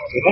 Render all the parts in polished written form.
بسم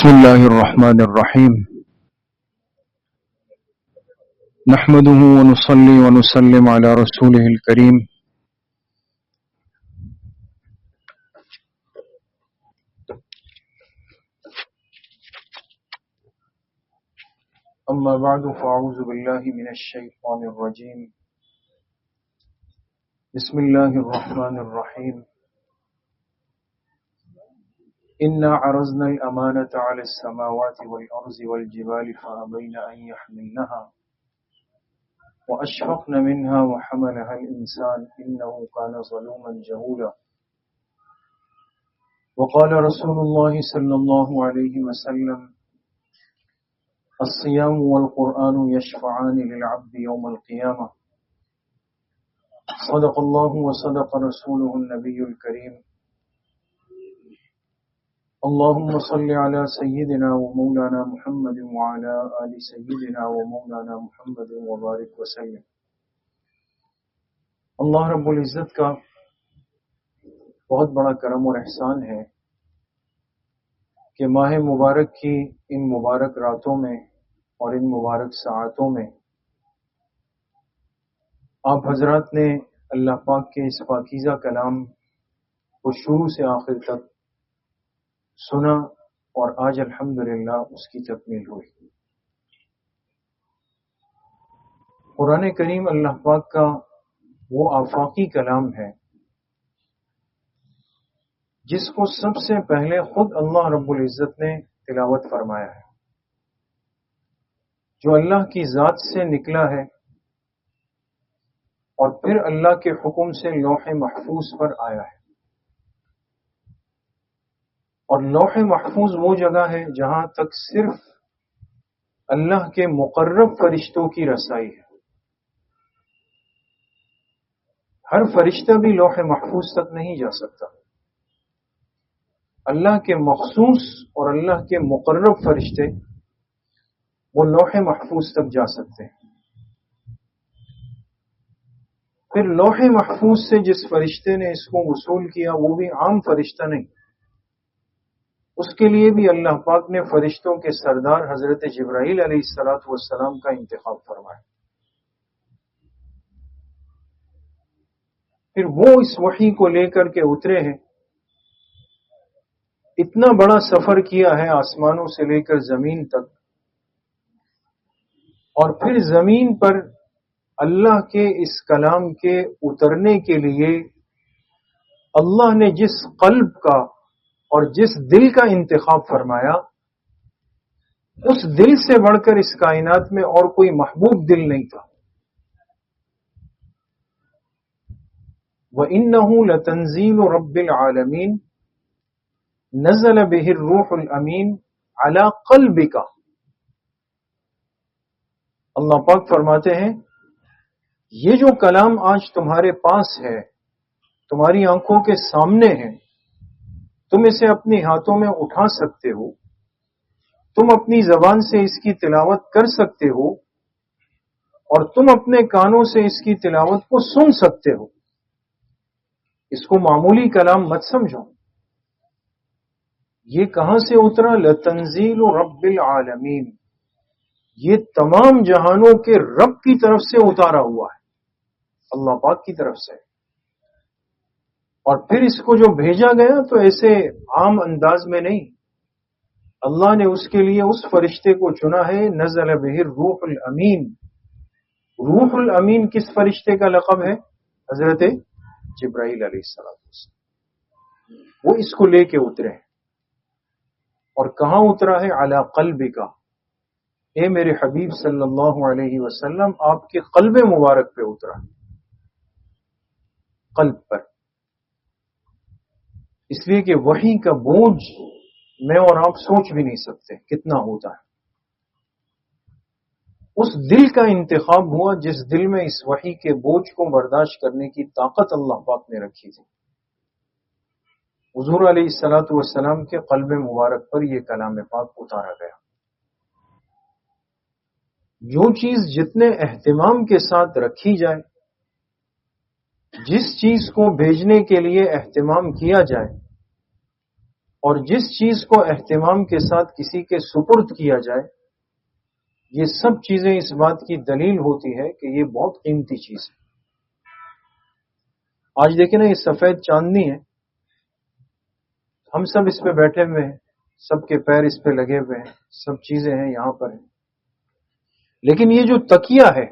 اللہ الرحمن الرحیم نحمده ونصلي ونسلم على رسوله الكريم اما بعد فاعوذ باللہ من الشیطان الرجیم بسم اللہ الرحمن الرحیم إنا عرضنا الأمانة على السماوات والأرض والجبال فأبين أن يحملنها وأشفقن منها وحملها الإنسان إنه كان ظلوما جهولا وقال رسول الله صلى الله عليه وسلم الصيام والقرآن يشفعان للعبد يوم القيامة صدق الله وصدق رسوله النبي الكريم اللهم صل على سيدنا ومولانا محمد وعلى آل سيدنا ومولانا محمد وبارك وسلم۔ اللہ رب العزت کا بہت بڑا کرم اور احسان ہے کہ ماہ مبارک کی ان مبارک راتوں میں اور ان مبارک ساعتوں میں آپ حضرات نے اللہ پاک کے اس پاکیزہ کلام کو شروع سے آخر تک سنا اور آج الحمدللہ اس کی تکمیل ہوئی۔ قرآن کریم اللہ پاک کا وہ آفاقی کلام ہے جس کو سب سے پہلے خود اللہ رب العزت نے تلاوت فرمایا ہے، جو اللہ کی ذات سے نکلا ہے اور پھر اللہ کے حکم سے لوح محفوظ پر آیا ہے۔ اور لوح محفوظ وہ جگہ ہے جہاں تک صرف اللہ کے مقرب فرشتوں کی رسائی ہے۔ ہر فرشتہ بھی لوح محفوظ تک نہیں جا سکتا، اللہ کے مخصوص اور اللہ کے مقرب فرشتے وہ لوح محفوظ تک جا سکتے ہیں۔ پھر لوح محفوظ سے جس فرشتے نے اس کو وصول کیا وہ بھی عام فرشتہ نہیں، اس کے لیے بھی اللہ پاک نے فرشتوں کے سردار حضرت جبرائیل علیہ السلام کا انتخاب فرمایا۔ پھر وہ اس وحی کو لے کر کے اترے ہیں، اتنا بڑا سفر کیا ہے آسمانوں سے لے کر زمین تک، اور پھر زمین پر اللہ کے اس کلام کے اترنے کے لیے اللہ نے جس قلب کا اور جس دل کا انتخاب فرمایا، اس دل سے بڑھ کر اس کائنات میں اور کوئی محبوب دل نہیں تھا۔ وَإِنَّهُ لَتَنزِيلُ رَبِّ الْعَالَمِينَ نَزَلَ بِهِ الرُّوحُ الْأَمِينُ عَلَى قَلْبِكَ۔ اللہ پاک فرماتے ہیں یہ جو کلام آج تمہارے پاس ہے، تمہاری آنکھوں کے سامنے ہے، تم اسے اپنے ہاتھوں میں اٹھا سکتے ہو، تم اپنی زبان سے اس کی تلاوت کر سکتے ہو، اور تم اپنے کانوں سے اس کی تلاوت کو سن سکتے ہو۔ اس کو معمولی کلام مت سمجھو۔ یہ کہاں سے اترا؟ لتنزیل رب العالمین، یہ تمام جہانوں کے رب کی طرف سے اتارا ہوا ہے، اللہ پاک کی طرف سے۔ اور پھر اس کو جو بھیجا گیا تو ایسے عام انداز میں نہیں، اللہ نے اس کے لیے اس فرشتے کو چنا ہے، نزل بہ الروح الامین۔ روح الامین کس فرشتے کا لقب ہے؟ حضرت جبرائیل علیہ السلام، وہ اس کو لے کے اترے ہیں۔ اور کہاں اترا ہے؟ علی قلبک، اے میرے حبیب صلی اللہ علیہ وسلم آپ کے قلب مبارک پہ اترا، قلب پر۔ اس لیے کہ وحی کا بوجھ میں اور آپ سوچ بھی نہیں سکتے کتنا ہوتا ہے۔ اس دل کا انتخاب ہوا جس دل میں اس وحی کے بوجھ کو برداشت کرنے کی طاقت اللہ پاک نے رکھی تھی. حضور علیہ الصلوۃ والسلام کے قلب مبارک پر یہ کلام پاک اتارا گیا. جو چیز جتنے اہتمام کے ساتھ رکھی جائے، جس چیز کو بھیجنے کے لیے اہتمام کیا جائے اور جس چیز کو اہتمام کے ساتھ کسی کے سپرد کیا جائے، یہ سب چیزیں اس بات کی دلیل ہوتی ہے کہ یہ بہت قیمتی چیز ہے. آج دیکھیں نا، یہ سفید چاندنی ہے، ہم سب اس پہ بیٹھے ہوئے ہیں، سب کے پیر اس پہ لگے ہوئے ہیں، سب چیزیں ہیں یہاں پر ہیں. لیکن یہ جو تکیہ ہے،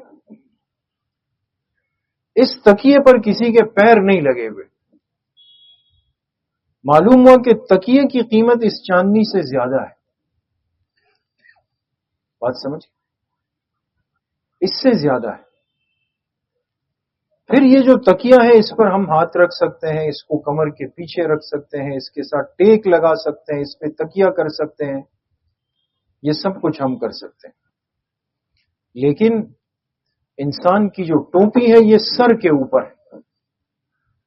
اس تکیے پر کسی کے پیر نہیں لگے ہوئے. معلوم ہوا کہ تکیے کی قیمت اس چاندنی سے زیادہ ہے. بات سمجھ؟ اس سے زیادہ ہے. پھر یہ جو تکیہ ہے، اس پر ہم ہاتھ رکھ سکتے ہیں، اس کو کمر کے پیچھے رکھ سکتے ہیں، اس کے ساتھ ٹیک لگا سکتے ہیں، اس پہ تکیہ کر سکتے ہیں، یہ سب کچھ ہم کر سکتے ہیں. لیکن انسان کی جو ٹوپی ہے یہ سر کے اوپر ہے.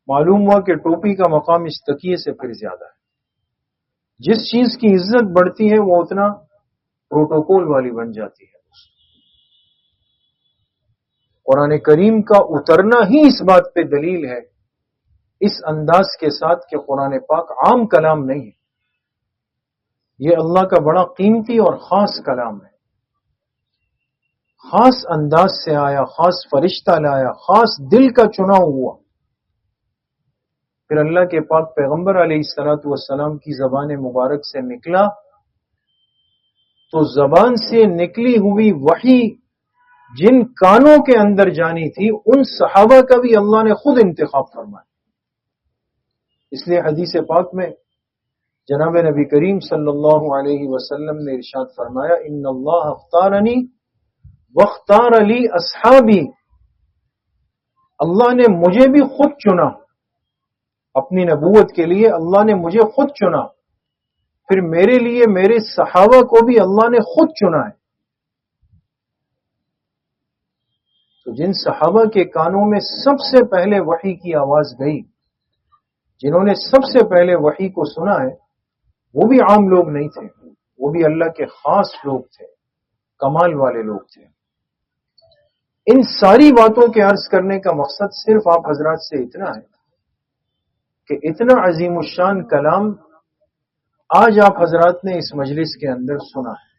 معلوم ہوا کہ ٹوپی کا مقام اس تکیے سے پھر زیادہ ہے. جس چیز کی عزت بڑھتی ہے وہ اتنا پروٹوکول والی بن جاتی ہے. قرآن کریم کا اترنا ہی اس بات پہ دلیل ہے، اس انداز کے ساتھ کہ قرآن پاک عام کلام نہیں ہے، یہ اللہ کا بڑا قیمتی اور خاص کلام ہے. خاص انداز سے آیا، خاص فرشتہ لایا، خاص دل کا چناؤ ہوا. پھر اللہ کے پاک پیغمبر علیہ الصلوۃ والسلام کی زبان مبارک سے نکلا، تو زبان سے نکلی ہوئی وحی جن کانوں کے اندر جانی تھی، ان صحابہ کا بھی اللہ نے خود انتخاب فرمایا. اس لیے حدیث پاک میں جناب نبی کریم صلی اللہ علیہ وسلم نے ارشاد فرمایا، ان اللہ اختارنی واختار لی اصحابی. اللہ نے مجھے بھی خود چنا اپنی نبوت کے لیے، اللہ نے مجھے خود چنا، پھر میرے لیے میرے صحابہ کو بھی اللہ نے خود چنا ہے. تو جن صحابہ کے کانوں میں سب سے پہلے وحی کی آواز گئی، جنہوں نے سب سے پہلے وحی کو سنا ہے، وہ بھی عام لوگ نہیں تھے، وہ بھی اللہ کے خاص لوگ تھے، کمال والے لوگ تھے. ان ساری باتوں کے عرض کرنے کا مقصد صرف آپ حضرات سے اتنا ہے کہ اتنا عظیم الشان کلام آج آپ حضرات نے اس مجلس کے اندر سنا ہے.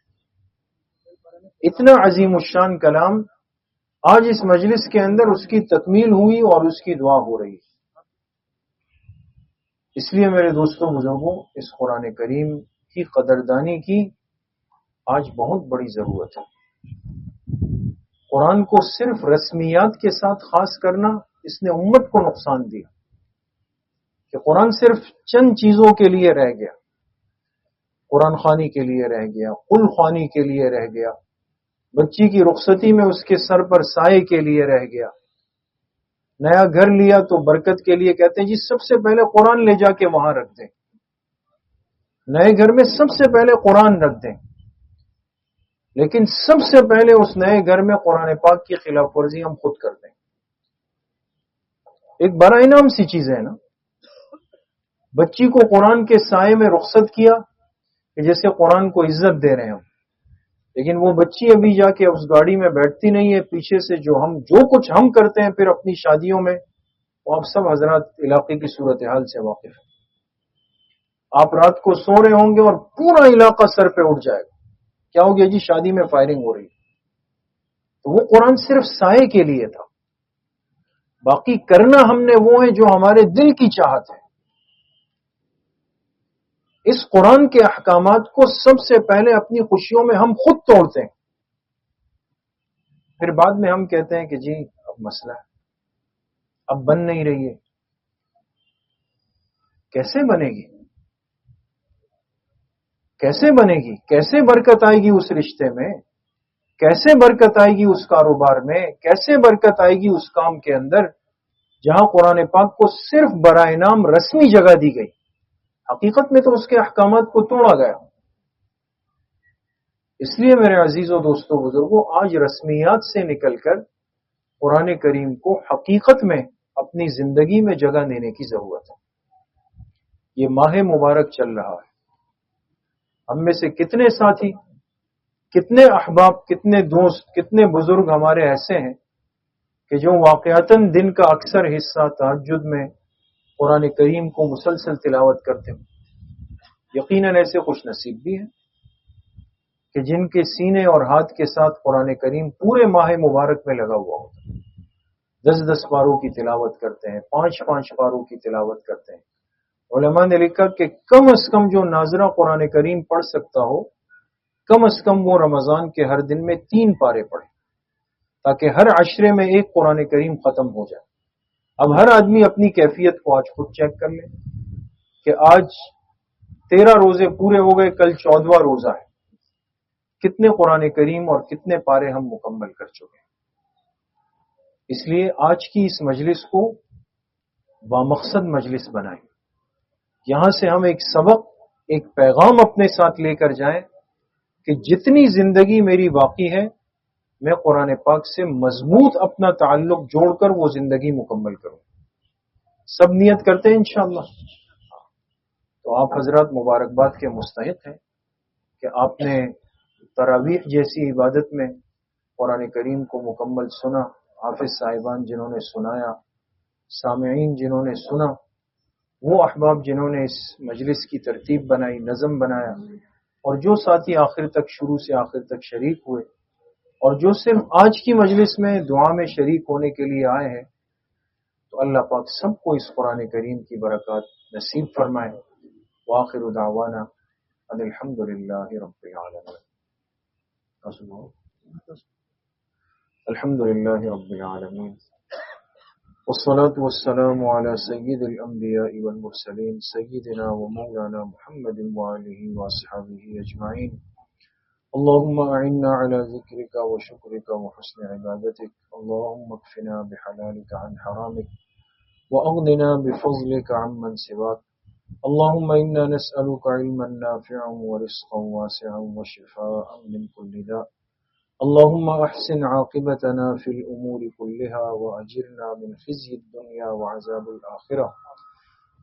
اتنا عظیم الشان کلام آج اس مجلس کے اندر اس کی تکمیل ہوئی اور اس کی دعا ہو رہی ہے. اس لیے میرے دوستوں بزرگوں، اس قرآن کریم کی قدردانی کی آج بہت بڑی ضرورت ہے. قرآن کو صرف رسمیات کے ساتھ خاص کرنا، اس نے امت کو نقصان دیا کہ قرآن صرف چند چیزوں کے لیے رہ گیا. قرآن خوانی کے لیے رہ گیا، قل خوانی کے لیے رہ گیا، بچی کی رخصتی میں اس کے سر پر سائے کے لیے رہ گیا. نیا گھر لیا تو برکت کے لیے کہتے ہیں جی سب سے پہلے قرآن لے جا کے وہاں رکھ دیں، نئے گھر میں سب سے پہلے قرآن رکھ دیں. لیکن سب سے پہلے اس نئے گھر میں قرآن پاک کی خلاف ورزی ہم خود کر دیں. ایک بڑا انعام سی چیز ہے نا، بچی کو قرآن کے سائے میں رخصت کیا کہ جیسے قرآن کو عزت دے رہے ہوں. لیکن وہ بچی ابھی جا کے اس گاڑی میں بیٹھتی نہیں ہے، پیچھے سے جو کچھ ہم کرتے ہیں پھر اپنی شادیوں میں، وہ آپ سب حضرات علاقے کی صورتحال سے واقف ہیں. آپ رات کو سو رہے ہوں گے اور پورا علاقہ سر پہ اٹھ جائے گا، کیا ہو گیا جی شادی میں فائرنگ ہو رہی. تو وہ قرآن صرف سائے کے لیے تھا، باقی کرنا ہم نے وہ ہے جو ہمارے دل کی چاہت ہے. اس قرآن کے احکامات کو سب سے پہلے اپنی خوشیوں میں ہم خود توڑتے ہیں، پھر بعد میں ہم کہتے ہیں کہ جی اب مسئلہ ہے، اب بن نہیں رہی ہے. کیسے بنے گی؟ کیسے بنے گی؟ کیسے برکت آئے گی اس رشتے میں؟ کیسے برکت آئے گی اس کاروبار میں؟ کیسے برکت آئے گی اس کام کے اندر جہاں قرآن پاک کو صرف برائے نام رسمی جگہ دی گئی؟ حقیقت میں تو اس کے احکامات کو توڑا گیا. اس لیے میرے عزیزوں دوستوں بزرگوں، آج رسمیات سے نکل کر قرآن کریم کو حقیقت میں اپنی زندگی میں جگہ دینے کی ضرورت ہے۔ یہ ماہ مبارک چل رہا ہے، ہم میں سے کتنے ساتھی، کتنے احباب، کتنے دوست، کتنے بزرگ ہمارے ایسے ہیں کہ جو واقعتاً دن کا اکثر حصہ تہجد میں قرآن کریم کو مسلسل تلاوت کرتے ہیں۔ یقیناً ایسے خوش نصیب بھی ہیں کہ جن کے سینے اور ہاتھ کے ساتھ قرآن کریم پورے ماہ مبارک میں لگا ہوا ہوتا ہے، 10 پاروں کی تلاوت کرتے ہیں، 5 پاروں کی تلاوت کرتے ہیں۔ علماء نے لکھا کہ کم از کم جو ناظرہ قرآن کریم پڑھ سکتا ہو، کم از کم وہ رمضان کے ہر دن میں 3 پارے پڑھے، تاکہ ہر عشرے میں ایک قرآن کریم ختم ہو جائے۔ اب ہر آدمی اپنی کیفیت کو آج خود چیک کر لے کہ آج 13 روزے پورے ہو گئے، کل 14واں روزہ ہے، کتنے قرآن کریم اور کتنے پارے ہم مکمل کر چکے ہیں۔ اس لیے آج کی اس مجلس کو بامقصد مجلس بنائیں، یہاں سے ہم ایک سبق، ایک پیغام اپنے ساتھ لے کر جائیں کہ جتنی زندگی میری باقی ہے، میں قرآن پاک سے مضبوط اپنا تعلق جوڑ کر وہ زندگی مکمل کروں۔ سب نیت کرتے ہیں انشاءاللہ؟ تو آپ حضرات مبارکباد کے مستحق ہیں کہ آپ نے تراویح جیسی عبادت میں قرآن کریم کو مکمل سنا، حافظ صاحبان جنہوں نے سنایا، سامعین جنہوں نے سنا، وہ احباب جنہوں نے اس مجلس کی ترتیب بنائی، نظم بنایا، اور جو ساتھی آخر تک، شروع سے آخر تک شریک ہوئے، اور جو صرف آج کی مجلس میں دعا میں شریک ہونے کے لیے آئے ہیں، تو اللہ پاک سب کو اس قرآن کریم کی برکات نصیب فرمائے۔ وآخر دعوانا ان الحمد للہ رب العالمین۔ الحمد للہ رب العالمین، والصلاة والسلام على سید الانبیاء والمرسلین سیدنا ومولانا محمد وآلہ واصحابہ اجمعین۔ اللهم أعنا على ذكرك وشكرك وحسن عبادتك، اللهم اكفنا بحلالك عن حرامك وأغننا بفضلك عمن سواك، اللهم إنا نسألك علما نافعا ورزقا واسعا وشفاء من كل داء، اللهم أحسن عاقبتنا في الأمور كلها وأجرنا من خزي الدنيا وعذاب الآخرة۔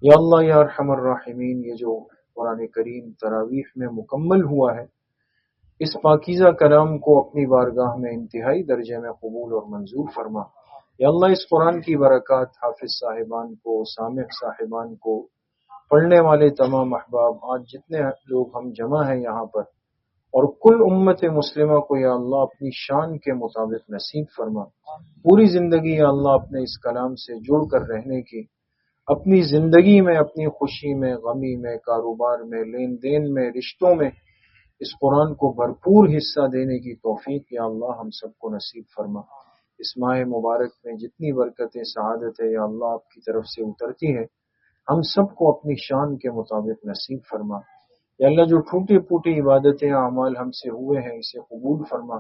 یا اللہ یا ارحم الراحمین، یہ جو قرآن کریم تراویح میں مکمل ہوا ہے، اس پاکیزہ کلام کو اپنی بارگاہ میں انتہائی درجے میں قبول اور منظور فرما۔ یا اللہ اس قرآن کی برکات حافظ صاحبان کو، سامع صاحبان کو، پڑھنے والے تمام احباب، آج جتنے لوگ ہم جمع ہیں یہاں پر، اور کل امت مسلمہ کو یا اللہ اپنی شان کے مطابق نصیب فرما۔ پوری زندگی یا اللہ اپنے اس کلام سے جڑ کر رہنے کی، اپنی زندگی میں، اپنی خوشی میں، غمی میں، کاروبار میں، لین دین میں، رشتوں میں اس قرآن کو بھرپور حصہ دینے کی توفیق یا اللہ ہم سب کو نصیب فرما۔ اس ماہ مبارک میں جتنی برکتیں، سعادت ہے یا اللہ آپ کی طرف سے اترتی ہے، ہم سب کو اپنی شان کے مطابق نصیب فرما۔ یا اللہ جو ٹوٹی پھوٹی عبادتیں، اعمال ہم سے ہوئے ہیں، اسے قبول فرما۔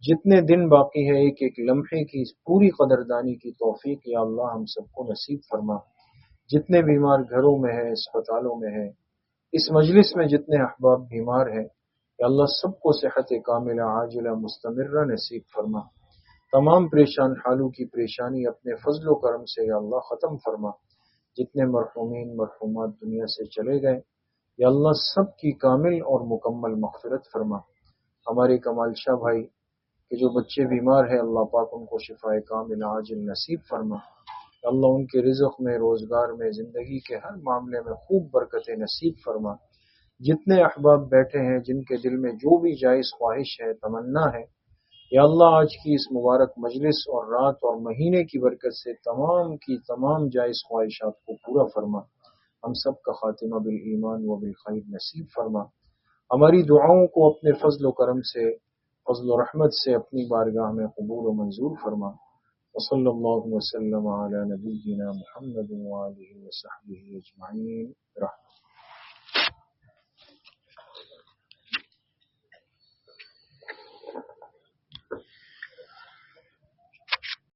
جتنے دن باقی ہے، ایک ایک لمحے کی پوری قدردانی کی توفیق یا اللہ ہم سب کو نصیب فرما۔ جتنے بیمار گھروں میں ہیں، اسپتالوں میں ہیں، اس مجلس میں جتنے احباب بیمار ہیں، یا اللہ سب کو صحت کاملہ عاجلہ مستمرہ نصیب فرما۔ تمام پریشان حالوں کی پریشانی اپنے فضل و کرم سے یا اللہ ختم فرما۔ جتنے مرحومین مرحومات دنیا سے چلے گئے، یا اللہ سب کی کامل اور مکمل مغفرت فرما۔ ہمارے کمال شاہ بھائی کہ جو بچے بیمار ہیں، اللہ پاک ان کو شفائے کاملہ عاجل نصیب فرما۔ اللہ ان کے رزق میں، روزگار میں، زندگی کے ہر معاملے میں خوب برکتیں نصیب فرما۔ جتنے احباب بیٹھے ہیں، جن کے دل میں جو بھی جائز خواہش ہے، تمنا ہے، یا اللہ آج کی اس مبارک مجلس اور رات اور مہینے کی برکت سے تمام کی تمام جائز خواہشات کو پورا فرما۔ ہم سب کا خاتمہ بالایمان و بالخیر نصیب فرما۔ ہماری دعاؤں کو اپنے فضل و کرم سے، فضل و رحمت سے اپنی بارگاہ میں قبول و منظور فرما۔ وصلی اللہ وسلم علی نبینا محمد وآلہ وصحبہ اجمعین۔